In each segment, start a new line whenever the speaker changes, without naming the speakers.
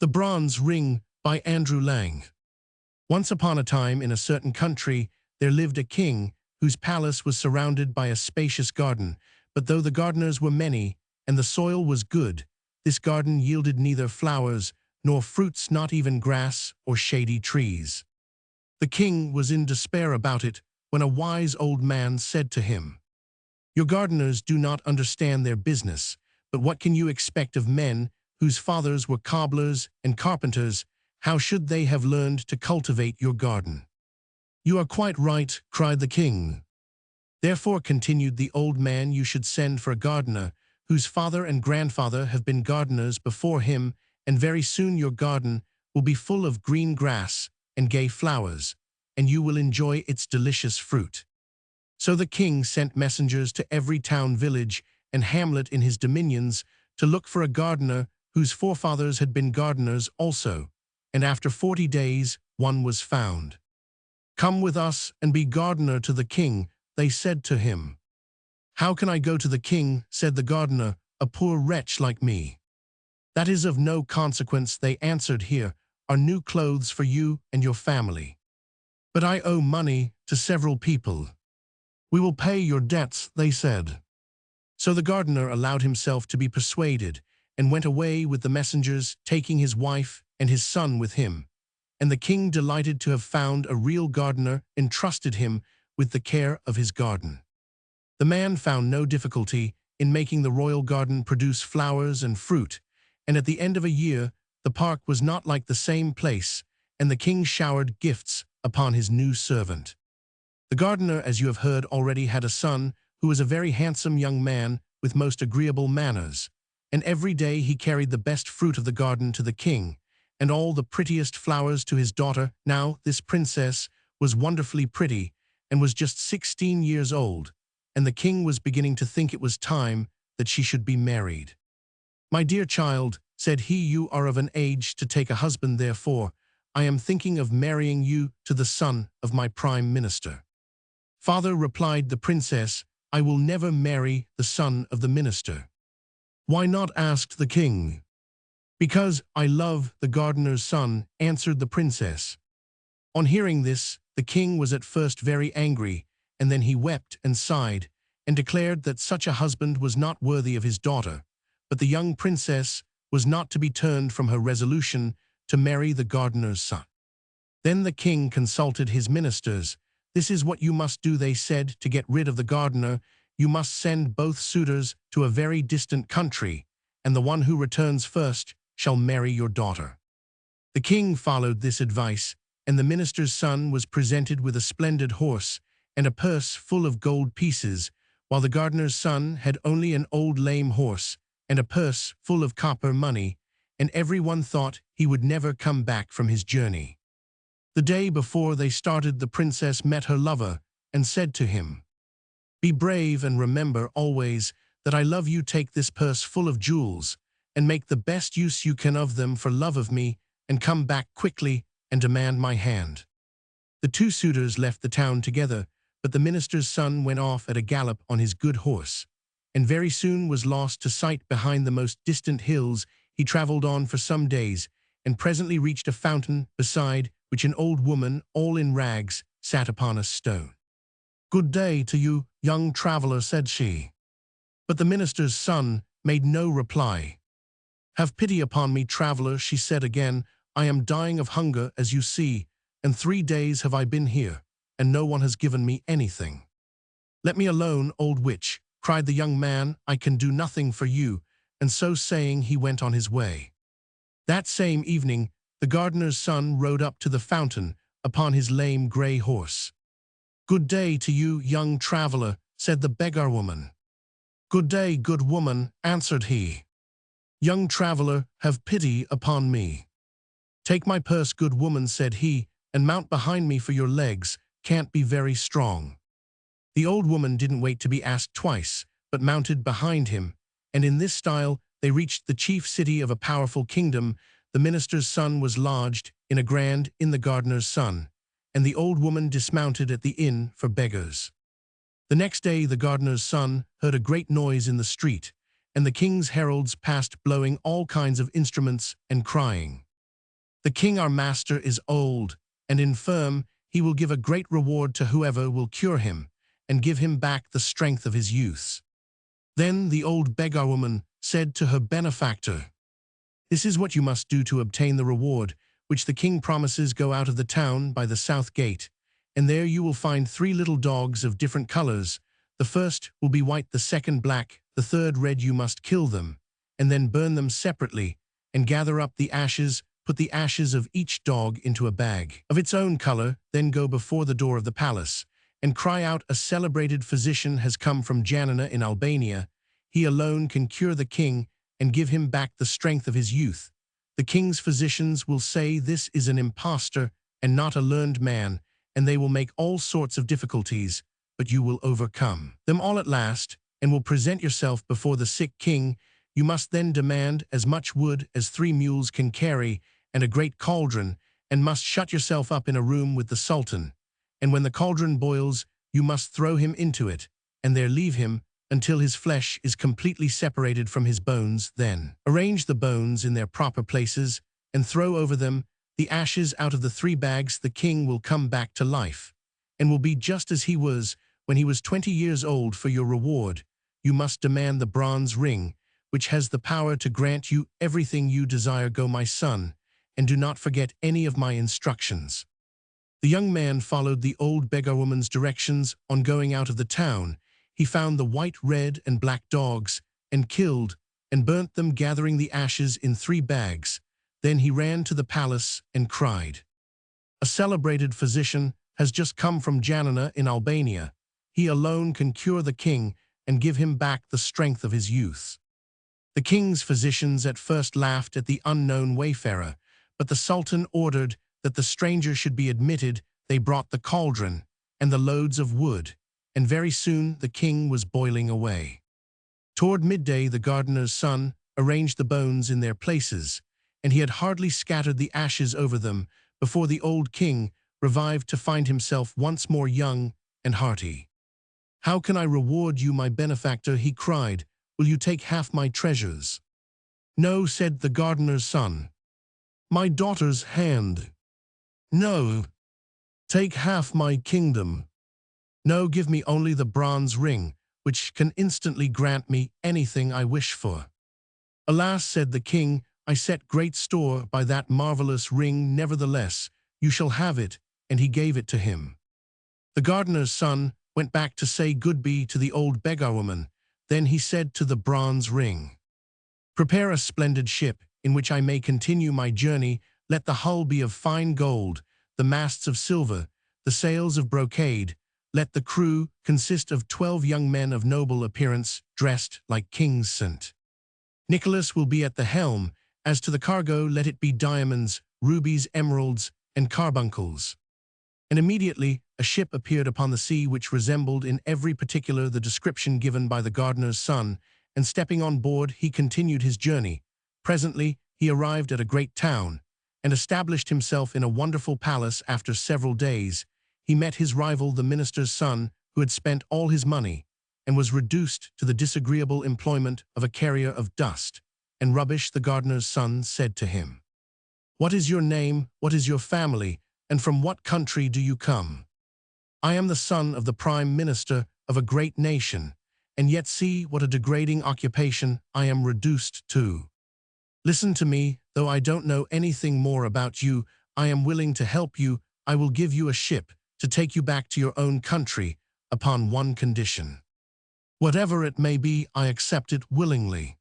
The Bronze Ring by Andrew Lang. Once upon a time in a certain country there lived a king whose palace was surrounded by a spacious garden, but though the gardeners were many and the soil was good, this garden yielded neither flowers nor fruits, not even grass or shady trees. The king was in despair about it when a wise old man said to him, "Your gardeners do not understand their business, but what can you expect of men whose fathers were cobblers and carpenters? How should they have learned to cultivate your garden?" "You are quite right," cried the king. "Therefore," continued the old man, "you should send for a gardener whose father and grandfather have been gardeners before him, and very soon your garden will be full of green grass and gay flowers, and you will enjoy its delicious fruit." So the king sent messengers to every town, village, and hamlet in his dominions to look for a gardener whose forefathers had been gardeners also, and after 40 days one was found. "Come with us and be gardener to the king," they said to him. "How can I go to the king?" said the gardener, "a poor wretch like me?" "That is of no consequence," they answered. "Here are new clothes for you and your family." "But I owe money to several people." "We will pay your debts," they said. So the gardener allowed himself to be persuaded and went away with the messengers, taking his wife and his son with him. And the king, delighted to have found a real gardener, entrusted him with the care of his garden. The man found no difficulty in making the royal garden produce flowers and fruit, and at the end of a year the park was not like the same place, and the king showered gifts upon his new servant. The gardener, as you have heard already, had a son who was a very handsome young man with most agreeable manners, and every day he carried the best fruit of the garden to the king, and all the prettiest flowers to his daughter. Now this princess was wonderfully pretty, and was just 16 years old, and the king was beginning to think it was time that she should be married. "My dear child," said he, "you are of an age to take a husband, therefore I am thinking of marrying you to the son of my prime minister." "Father," replied the princess, "I will never marry the son of the minister." "Why not?" asked the king. "Because I love the gardener's son," answered the princess. On hearing this, the king was at first very angry, and then he wept and sighed, and declared that such a husband was not worthy of his daughter. But the young princess was not to be turned from her resolution to marry the gardener's son. Then the king consulted his ministers. "This is what you must do," they said, "to get rid of the gardener. You must send both suitors to a very distant country, and the one who returns first shall marry your daughter." The king followed this advice, and the minister's son was presented with a splendid horse and a purse full of gold pieces, while the gardener's son had only an old lame horse and a purse full of copper money, and everyone thought he would never come back from his journey. The day before they started, the princess met her lover and said to him, "Be brave and remember always that I love you. Take this purse full of jewels and make the best use you can of them for love of me, and come back quickly and demand my hand." The two suitors left the town together, but the minister's son went off at a gallop on his good horse, and very soon was lost to sight behind the most distant hills. He traveled on for some days, and presently reached a fountain, beside which an old woman, all in rags, sat upon a stone. "Good day to you, young traveler," said she. But the minister's son made no reply. "Have pity upon me, traveler," she said again. "I am dying of hunger, as you see, and 3 days have I been here, and no one has given me anything." "Let me alone, old witch," cried the young man. "I can do nothing for you," and so saying he went on his way. That same evening the gardener's son rode up to the fountain upon his lame gray horse. "Good day to you, young traveler," said the beggar woman. "Good day, good woman," answered he. "Young traveler, have pity upon me." "Take my purse, good woman," said he, "and mount behind me, for your legs can't be very strong." The old woman didn't wait to be asked twice, but mounted behind him, and in this style they reached the chief city of a powerful kingdom. The minister's son was lodged in a grand inn, the gardener's son, and the old woman dismounted at the inn for beggars. The next day the gardener's son heard a great noise in the street, and the king's heralds passed blowing all kinds of instruments and crying, The king our master is old and infirm. He will give a great reward to whoever will cure him and give him back the strength of his youth." Then the old beggar woman said to her benefactor, "This is what you must do to obtain the reward, which the king promises. Go out of the town by the south gate, and there you will find 3 little dogs of different colors. The first will be white, the second black, the third red. You must kill them, and then burn them separately, and gather up the ashes. Put the ashes of each dog into a bag of its own color. Then go before the door of the palace, and cry out, 'A celebrated physician has come from Janina in Albania. He alone can cure the king and give him back the strength of his youth.' The king's physicians will say this is an impostor and not a learned man, and they will make all sorts of difficulties, but you will overcome them all at last, and will present yourself before the sick king. You must then demand as much wood as 3 mules can carry, and a great cauldron, and must shut yourself up in a room with the sultan. And when the cauldron boils, you must throw him into it, and there leave him until his flesh is completely separated from his bones. Then arrange the bones in their proper places, and throw over them the ashes out of the 3 bags. The king will come back to life, and will be just as he was when he was 20 years old. For your reward, you must demand the bronze ring, which has the power to grant you everything you desire. Go, my son, and do not forget any of my instructions." The young man followed the old beggar woman's directions. On going out of the town, he found the white, red, and black dogs, and killed and burnt them, gathering the ashes in 3 bags. Then he ran to the palace and cried, "A celebrated physician has just come from Janina in Albania. He alone can cure the king and give him back the strength of his youth." The king's physicians at first laughed at the unknown wayfarer, but the sultan ordered that the stranger should be admitted. They brought the cauldron and the loads of wood, and very soon the king was boiling away. Toward midday the gardener's son arranged the bones in their places, and he had hardly scattered the ashes over them before the old king revived to find himself once more young and hearty. "How can I reward you, my benefactor?" he cried. "Will you take half my treasures?" "No," said the gardener's son. "My daughter's hand." "No." "Take half my kingdom." "No, give me only the bronze ring, which can instantly grant me anything I wish for." "Alas," said the king, "I set great store by that marvelous ring. Nevertheless, you shall have it," and he gave it to him. The gardener's son went back to say goodbye to the old beggar woman. Then he said to the bronze ring, "Prepare a splendid ship, in which I may continue my journey. Let the hull be of fine gold, the masts of silver, the sails of brocade. Let the crew consist of 12 young men of noble appearance, dressed like kings. St. Nicholas will be at the helm. As to the cargo, let it be diamonds, rubies, emeralds, and carbuncles." And immediately a ship appeared upon the sea which resembled in every particular the description given by the gardener's son, and stepping on board he continued his journey. Presently he arrived at a great town, and established himself in a wonderful palace. After several days he met his rival, the minister's son, who had spent all his money, and was reduced to the disagreeable employment of a carrier of dust and rubbish. The gardener's son said to him, "What is your name? What is your family? And from what country do you come?" "I am the son of the prime minister of a great nation, and yet see what a degrading occupation I am reduced to. Listen to me, though I don't know anything more about you. I am willing to help you. I will give you a ship to take you back to your own country upon one condition. Whatever it may be, I accept it willingly.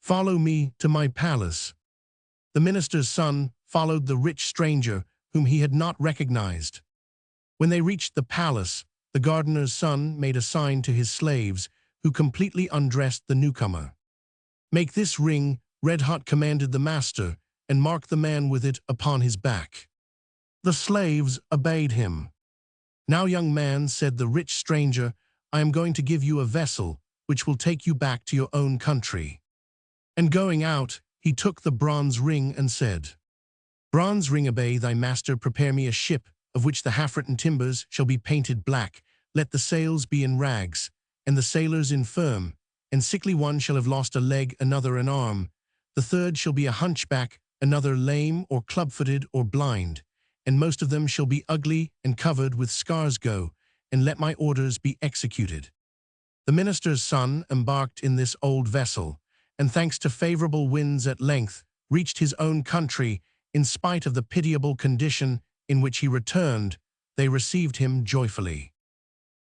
Follow me to my palace." The minister's son followed the rich stranger, whom he had not recognized. When they reached the palace, the gardener's son made a sign to his slaves, who completely undressed the newcomer. "Make this ring red-hot," commanded the master, "and mark the man with it upon his back." The slaves obeyed him. "Now, young man," said the rich stranger, "I am going to give you a vessel which will take you back to your own country." And going out, he took the bronze ring and said, "Bronze ring, obey thy master. Prepare me a ship, of which the half-written timbers shall be painted black. Let the sails be in rags, and the sailors infirm, and sickly. One shall have lost a leg, another an arm. The third shall be a hunchback, another lame or club-footed or blind, and most of them shall be ugly and covered with scars. Go, and let my orders be executed." The minister's son embarked in this old vessel, and thanks to favorable winds at length reached his own country. In spite of the pitiable condition in which he returned, they received him joyfully.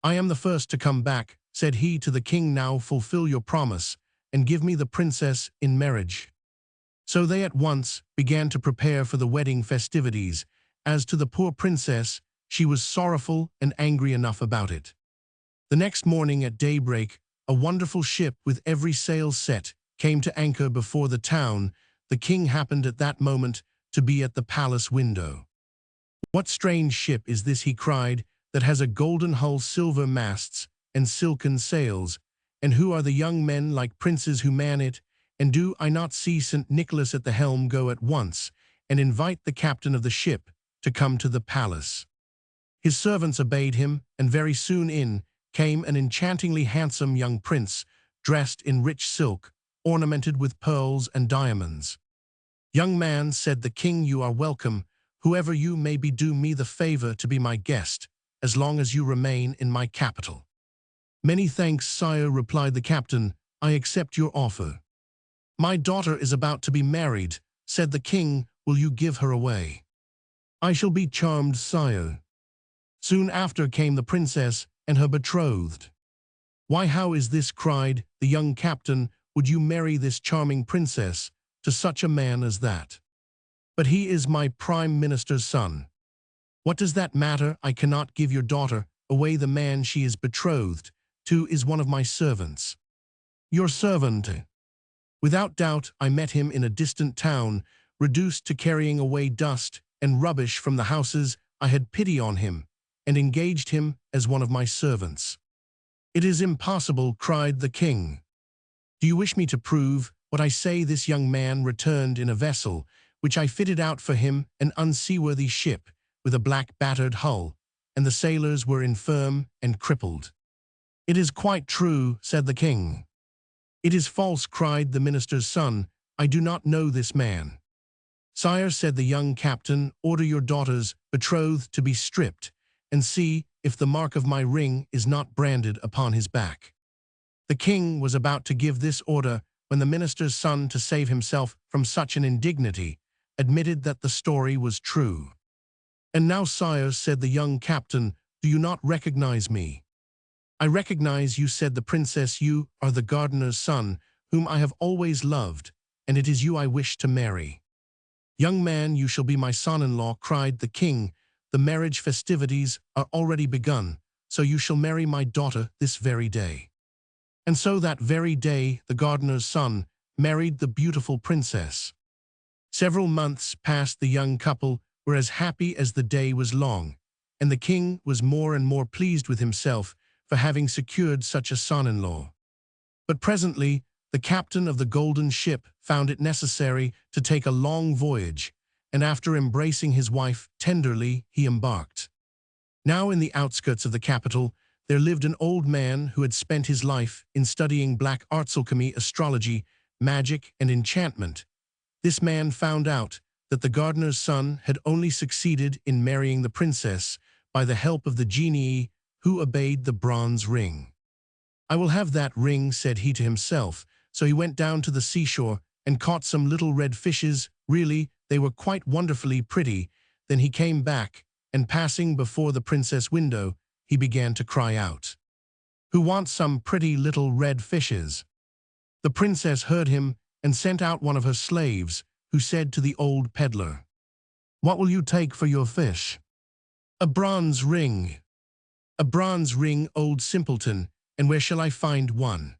"I am the first to come back," said he to the king. "Now fulfill your promise, and give me the princess in marriage." So they at once began to prepare for the wedding festivities. As to the poor princess, she was sorrowful and angry enough about it. The next morning at daybreak, a wonderful ship with every sail set came to anchor before the town. The king happened at that moment to be at the palace window. "What strange ship is this," he cried, "that has a golden hull, silver masts, and silken sails? And who are the young men like princes who man it? And do I not see St. Nicholas at the helm? Go at once and invite the captain of the ship to come to the palace." His servants obeyed him, and very soon in came an enchantingly handsome young prince, dressed in rich silk, ornamented with pearls and diamonds. "Young man," said the king, "you are welcome. Whoever you may be, do me the favor to be my guest, as long as you remain in my capital." "Many thanks, sire," replied the captain. "I accept your offer." "My daughter is about to be married," said the king. "Will you give her away?" "I shall be charmed, sire." Soon after came the princess and her betrothed. "Why, how is this?" cried the young captain. "Would you marry this charming princess to such a man as that?" "But he is my prime minister's son." "What does that matter? I cannot give your daughter away. The man she is betrothed to is one of my servants." "Your servant?" "Without doubt. I met him in a distant town, reduced to carrying away dust and rubbish from the houses. I had pity on him, and engaged him as one of my servants." "It is impossible," cried the king. "Do you wish me to prove what I say?" "This young man returned in a vessel which I fitted out for him, an unseaworthy ship with a black battered hull, and the sailors were infirm and crippled." "It is quite true," said the king. "It is false," cried the minister's son. "I do not know this man." "Sire," said the young captain, "order your daughter's betrothed to be stripped, and see if the mark of my ring is not branded upon his back." The king was about to give this order when the minister's son, to save himself from such an indignity, admitted that the story was true. "And now, sire," said the young captain, "do you not recognize me?" "I recognize you," said the princess. "You are the gardener's son, whom I have always loved, and it is you I wish to marry." "Young man, you shall be my son-in-law," cried the king. "The marriage festivities are already begun, so you shall marry my daughter this very day." And so that very day the gardener's son married the beautiful princess. Several months passed. The young couple were as happy as the day was long, and the king was more and more pleased with himself for having secured such a son-in-law. But presently the captain of the golden ship found it necessary to take a long voyage, and after embracing his wife tenderly, he embarked. Now in the outskirts of the capital there lived an old man who had spent his life in studying black arts, alchemy, astrology, magic, and enchantment. This man found out that the gardener's son had only succeeded in marrying the princess by the help of the genii who obeyed the bronze ring. "I will have that ring," said he to himself. So he went down to the seashore and caught some little red fishes. Really, they were quite wonderfully pretty. Then he came back, and passing before the princess' window, he began to cry out, "Who wants some pretty little red fishes?" The princess heard him and sent out one of her slaves, who said to the old peddler, "What will you take for your fish?" "A bronze ring." "A bronze ring, old simpleton, and where shall I find one?"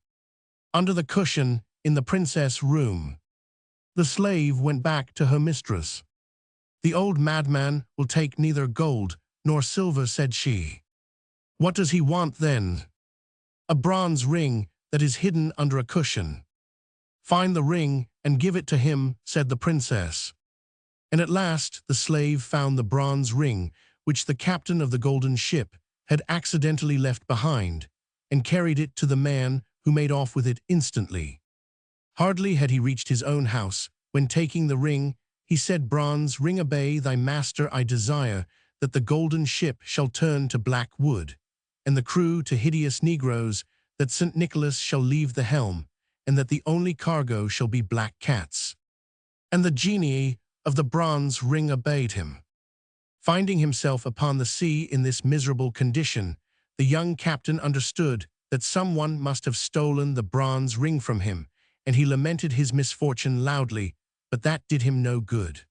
"Under the cushion in the princess' room." The slave went back to her mistress. "The old madman will take neither gold nor silver," said she. "What does he want then?" "A bronze ring that is hidden under a cushion." "Find the ring and give it to him," said the princess. And at last the slave found the bronze ring, which the captain of the golden ship had accidentally left behind, and carried it to the man, who made off with it instantly. Hardly had he reached his own house, when taking the ring, he said, "Bronze, ring, obey thy master. I desire that the golden ship shall turn to black wood, and the crew to hideous negroes, that St. Nicholas shall leave the helm, and that the only cargo shall be black cats." And the genie of the bronze ring obeyed him. Finding himself upon the sea in this miserable condition, the young captain understood that someone must have stolen the bronze ring from him, and he lamented his misfortune loudly, but that did him no good.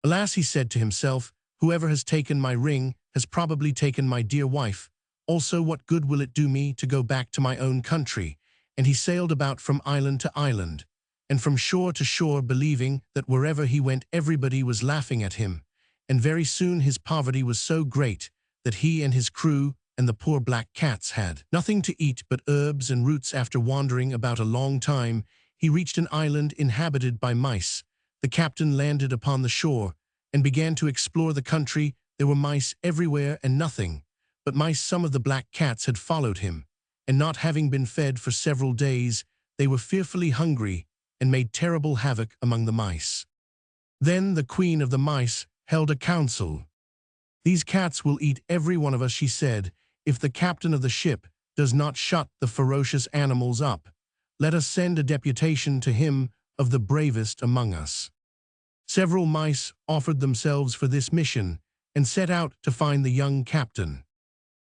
"Alas," he said to himself, "whoever has taken my ring has probably taken my dear wife. Also, what good will it do me to go back to my own country?" And he sailed about from island to island, and from shore to shore, believing that wherever he went everybody was laughing at him, and very soon his poverty was so great that he and his crew and the poor black cats had nothing to eat but herbs and roots. After wandering about a long time, he reached an island inhabited by mice. The captain landed upon the shore and began to explore the country. There were mice everywhere and nothing but mice. Some of the black cats had followed him, and not having been fed for several days, they were fearfully hungry and made terrible havoc among the mice. Then the queen of the mice held a council. "These cats will eat every one of us," she said, "if the captain of the ship does not shut the ferocious animals up. Let us send a deputation to him of the bravest among us." Several mice offered themselves for this mission and set out to find the young captain.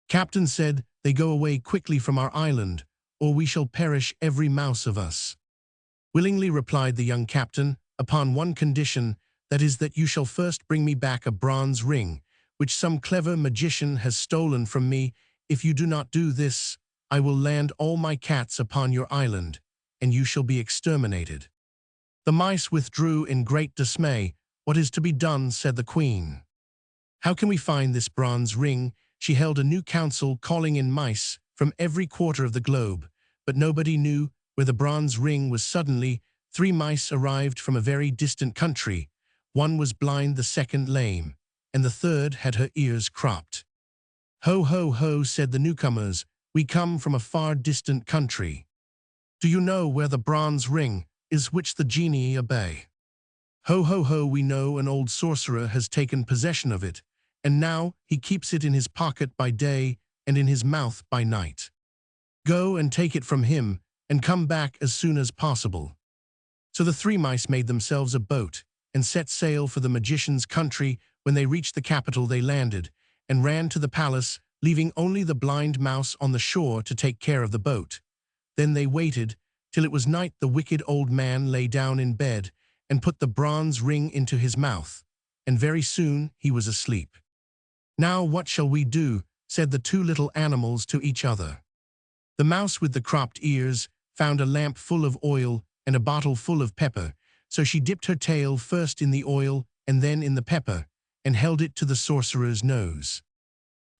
Captain said, "They go away quickly from our island, or we shall perish every mouse of us." "Willingly," replied the young captain, "upon one condition, that is that you shall first bring me back a bronze ring, which some clever magician has stolen from me. If you do not do this, I will land all my cats upon your island, and you shall be exterminated." The mice withdrew in great dismay. "What is to be done?" said the queen. "How can we find this bronze ring?" She held a new council, calling in mice from every quarter of the globe, but nobody knew where the bronze ring was. Suddenly, 3 mice arrived from a very distant country. One was blind, the second lame, and the third had her ears cropped. "Ho, ho, ho," said the newcomers, "we come from a far distant country. Do you know where the bronze ring is which the genie obey?" "Ho, ho, ho, we know an old sorcerer has taken possession of it, and now he keeps it in his pocket by day and in his mouth by night. Go and take it from him, and come back as soon as possible." So the 3 mice made themselves a boat and set sail for the magician's country. When they reached the capital, they landed and ran to the palace, leaving only the blind mouse on the shore to take care of the boat. Then they waited till it was night. The wicked old man lay down in bed and put the bronze ring into his mouth, and very soon he was asleep. "Now what shall we do?" said the 2 little animals to each other. The mouse with the cropped ears found a lamp full of oil and a bottle full of pepper, so she dipped her tail first in the oil and then in the pepper, and held it to the sorcerer's nose.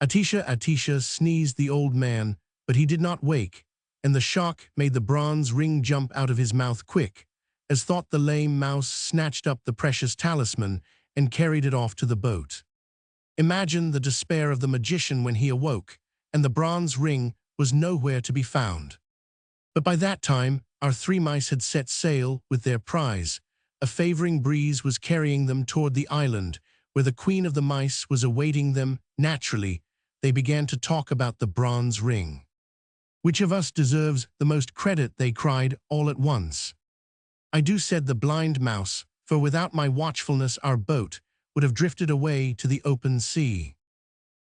"Atisha, Atisha," sneezed the old man, but he did not wake, and the shock made the bronze ring jump out of his mouth quick. As thought, the lame mouse snatched up the precious talisman and carried it off to the boat. Imagine the despair of the magician when he awoke, and the bronze ring was nowhere to be found. But by that time, our 3 mice had set sail with their prize. A favoring breeze was carrying them toward the island, where the queen of the mice was awaiting them. Naturally, they began to talk about the bronze ring. "Which of us deserves the most credit?" they cried all at once. "I do," said the blind mouse, "for without my watchfulness our boat would have drifted away to the open sea."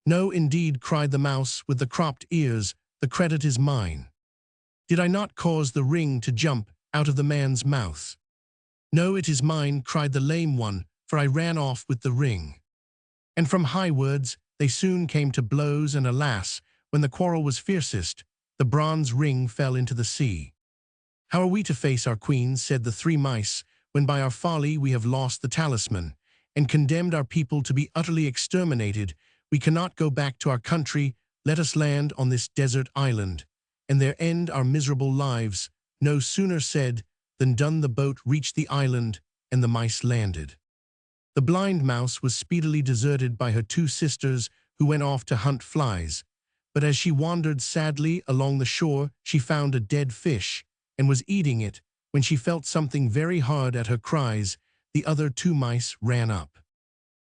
"No, indeed," cried the mouse with the cropped ears, "the credit is mine. Did I not cause the ring to jump out of the man's mouth?" "No, it is mine," cried the lame one, "for I ran off with the ring." And from high words they soon came to blows, and alas, when the quarrel was fiercest, the bronze ring fell into the sea. "How are we to face our queen," said the 3 mice, "when by our folly we have lost the talisman, and condemned our people to be utterly exterminated? We cannot go back to our country. Let us land on this desert island, and there end our miserable lives." No sooner said than done. The boat reached the island, and the mice landed. The blind mouse was speedily deserted by her 2 sisters, who went off to hunt flies. But as she wandered sadly along the shore, she found a dead fish, and was eating it, when she felt something very hard at her cries. the other two mice ran up.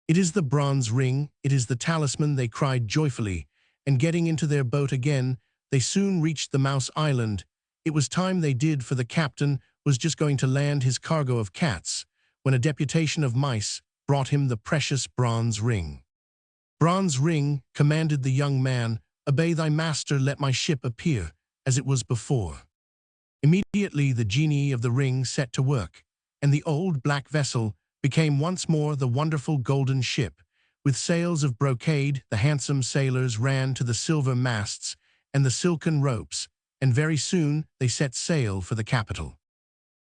"It is the bronze ring, it is the talisman," they cried joyfully, and getting into their boat again, they soon reached the mouse island. It was time they did, for the captain was just going to land his cargo of cats, when a deputation of mice brought him the precious bronze ring. "Bronze ring," commanded the young man, "obey thy master, let my ship appear, as it was before." Immediately the genie of the ring set to work, and the old black vessel became once more the wonderful golden ship. With sails of brocade, the handsome sailors ran to the silver masts and the silken ropes, and very soon they set sail for the capital.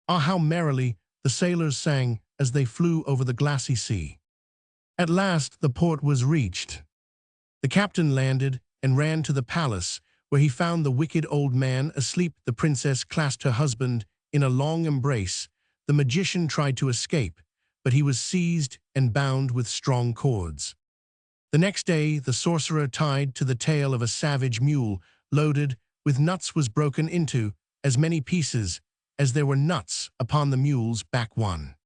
Ah, how merrily the sailors sang as they flew over the glassy sea. At last the port was reached. The captain landed and ran to the palace, where he found the wicked old man asleep. The princess clasped her husband in a long embrace. The magician tried to escape, but he was seized and bound with strong cords. The next day, the sorcerer, tied to the tail of a savage mule loaded with nuts, was broken into as many pieces as there were nuts upon the mule's back. One.